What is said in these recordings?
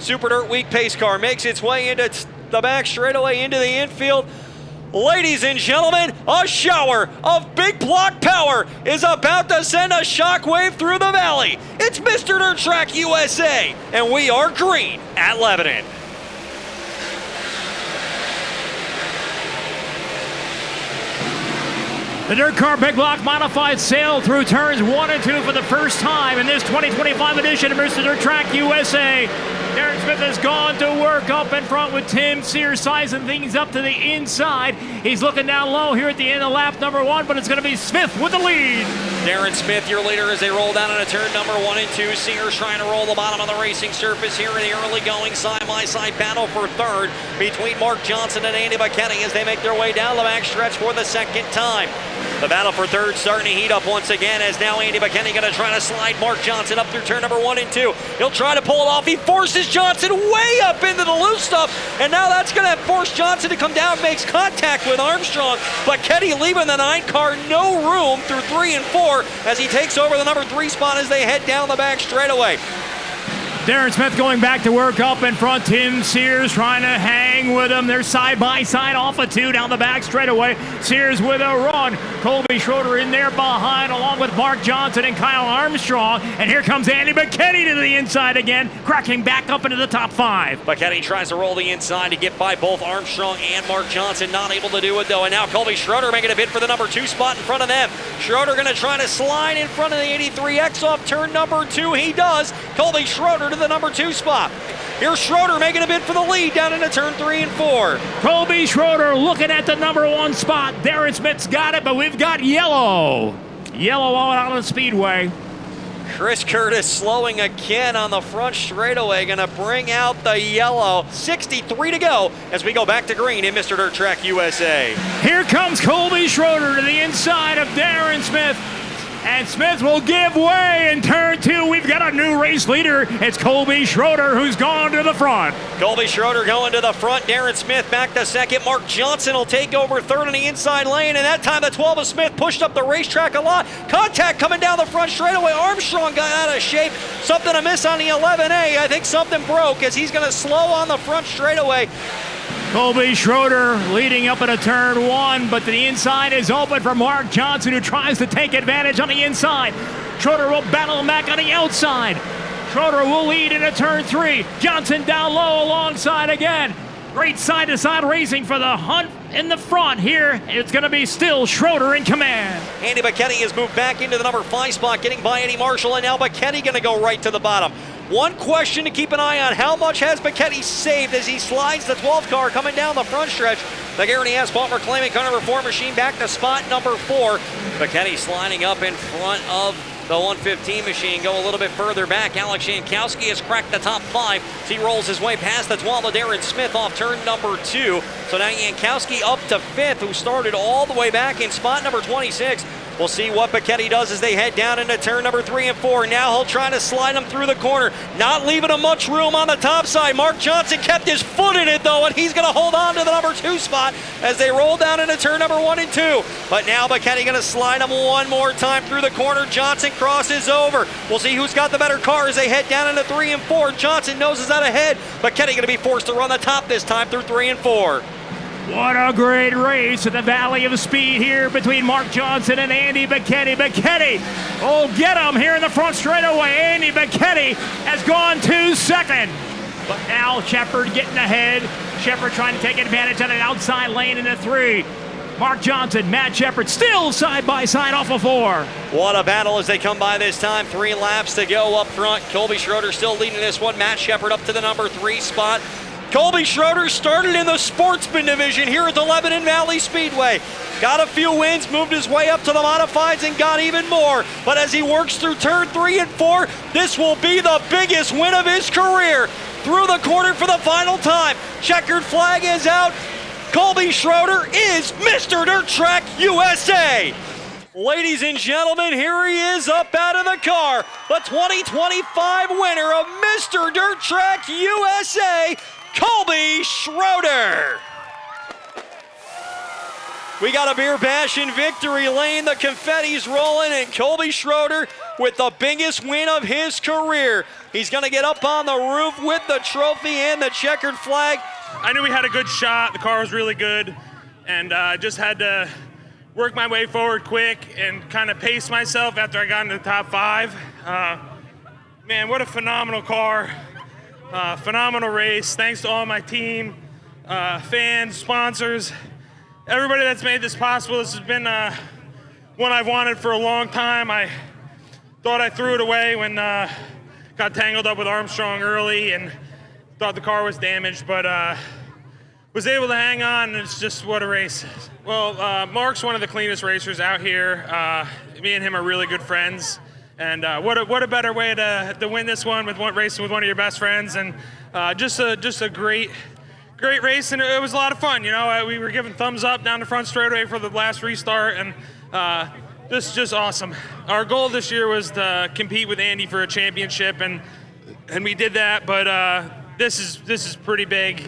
Super Dirt Week pace car makes its way into the back straightaway into the infield. Ladies and gentlemen, a shower of big block power is about to send a shockwave through the valley. It's Mr. Dirt Track USA, and we are green at Lebanon. The DIRTcar Big Block Modified sailed through turns 1 and 2 for the first time in this 2025 edition of Mr. Dirt Track USA. Darren Smith has gone to work up in front with Tim Sears sizing things up to the inside. He's looking down low here at the end of lap number 1, but it's going to be Smith with the lead. Darren Smith, your leader, as they roll down into turn number 1 and 2. Sears trying to roll the bottom of the racing surface here in the early going side-by-side battle for third between Mark Johnson and Andy McKinney as they make their way down the back stretch for the second time. The battle for third starting to heat up once again as now Andy McKinney going to try to slide Mark Johnson up through turn number 1 and 2. He'll try to pull it off. He forces Johnson way up into the loose stuff, and now that's going to force Johnson to come down, makes contact with Armstrong, but McKinney leaving the 9 car no room through 3 and 4 as he takes over the number 3 spot as they head down the back straightaway. Darren Smith going back to work up in front. Tim Sears trying to hang with him. They're side by side off of 2 down the back straightaway. Sears with a run. Colby Schroeder in there behind along with Mark Johnson and Kyle Armstrong. And here comes Andy McKinney to the inside again, cracking back up into the top 5. McKinney tries to roll the inside to get by both Armstrong and Mark Johnson. Not able to do it though. And now Colby Schroeder making a bid for the number 2 spot in front of them. Schroeder going to try to slide in front of the 83X off turn number 2. He does. Colby Schroeder to the number 2 spot. Here's Schroeder making a bid for the lead down into turn 3 and 4. Colby Schroeder looking at the number 1 spot. Darren Smith's got it, but we've got yellow. Yellow all out on the speedway. Chris Curtis slowing again on the front straightaway, going to bring out the yellow. 63 to go as we go back to green in Mr. Dirt Track USA. Here comes Colby Schroeder to the inside of Darren Smith. And Smith will give way in turn 2. We've got a new race leader. It's Colby Schroeder who's gone to the front. Colby Schroeder going to the front. Darren Smith back to second. Mark Johnson will take over third in the inside lane. And that time the 12 of Smith pushed up the racetrack a lot. Contact coming down the front straightaway. Armstrong got out of shape. Something amiss on the 11A. I think something broke as he's going to slow on the front straightaway. Colby Schroeder leading up into turn 1, but the inside is open for Mark Johnson, who tries to take advantage on the inside. Schroeder will battle him back on the outside. Schroeder will lead into turn 3. Johnson down low alongside again. Great side-to-side racing for the hunt in the front here. It's going to be still Schroeder in command. Andy McKinney has moved back into the number 5 spot, getting by Eddie Marshall, and now McKinney going to go right to the bottom. One question to keep an eye on: how much has McKinney saved as he slides the 12 car coming down the front stretch? The Garrity Asphalt reclaiming car number 4 machine back to spot number 4. McKinney sliding up in front of the 115 machine. Go a little bit further back. Alex Jankowski has cracked the top 5 as he rolls his way past the 12 of Darren Smith off turn number 2. So now Jankowski up to 5th, who started all the way back in spot number 26. We'll see what McKinney does as they head down into turn number 3 and 4. Now he'll try to slide him through the corner, not leaving him much room on the top side. Mark Johnson kept his foot in it though, and he's going to hold on to the number 2 spot as they roll down into turn number 1 and 2. But now McKinney going to slide him one more time through the corner. Johnson crosses over. We'll see who's got the better car as they head down into 3 and 4. Johnson noses out ahead. McKinney going to be forced to run the top this time through 3 and 4. What a great race in the Valley of Speed here between Mark Johnson and Andy McKinney. McKinney will get him here in the front straightaway. Andy McKinney has gone to second. But now Shepard getting ahead. Shepard trying to take advantage of an outside lane into 3. Mark Johnson, Matt Shepard still side by side off of 4. What a battle as they come by this time. 3 laps to go up front. Colby Schroeder still leading this one. Matt Shepard up to the number 3 spot. Colby Schroeder started in the sportsman division here at the Lebanon Valley Speedway. Got a few wins, moved his way up to the modifieds and got even more. But as he works through turn 3 and 4, this will be the biggest win of his career. Through the corner for the final time. Checkered flag is out. Colby Schroeder is Mr. Dirt Track USA. Ladies and gentlemen, here he is up out of the car. The 2025 winner of Mr. Dirt Track USA, Colby Schroeder. We got a beer bash in victory lane. The confetti's rolling, and Colby Schroeder with the biggest win of his career. He's going to get up on the roof with the trophy and the checkered flag. I knew we had a good shot. The car was really good, and I just had to work my way forward quick and kind of pace myself after I got into the top 5. Man, what a phenomenal car. Phenomenal race. Thanks to all my team, fans, sponsors, everybody that's made this possible. This has been one I've wanted for a long time. I thought I threw it away when got tangled up with Armstrong early and thought the car was damaged, but was able to hang on, and it's just what a race. Well, Mark's one of the cleanest racers out here. Me and him are really good friends, and what a better way to win this one with racing with one of your best friends, and just a great race, and it was a lot of fun. You know, we were giving thumbs up down the front straightaway for the last restart, and this is just awesome. Our goal this year was to compete with Andy for a championship, and we did that, but this is pretty big.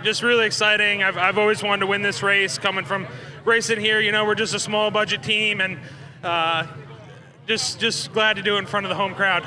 Just really exciting. I've always wanted to win this race. Coming from racing here, you know, we're just a small budget team, and just glad to do it in front of the home crowd.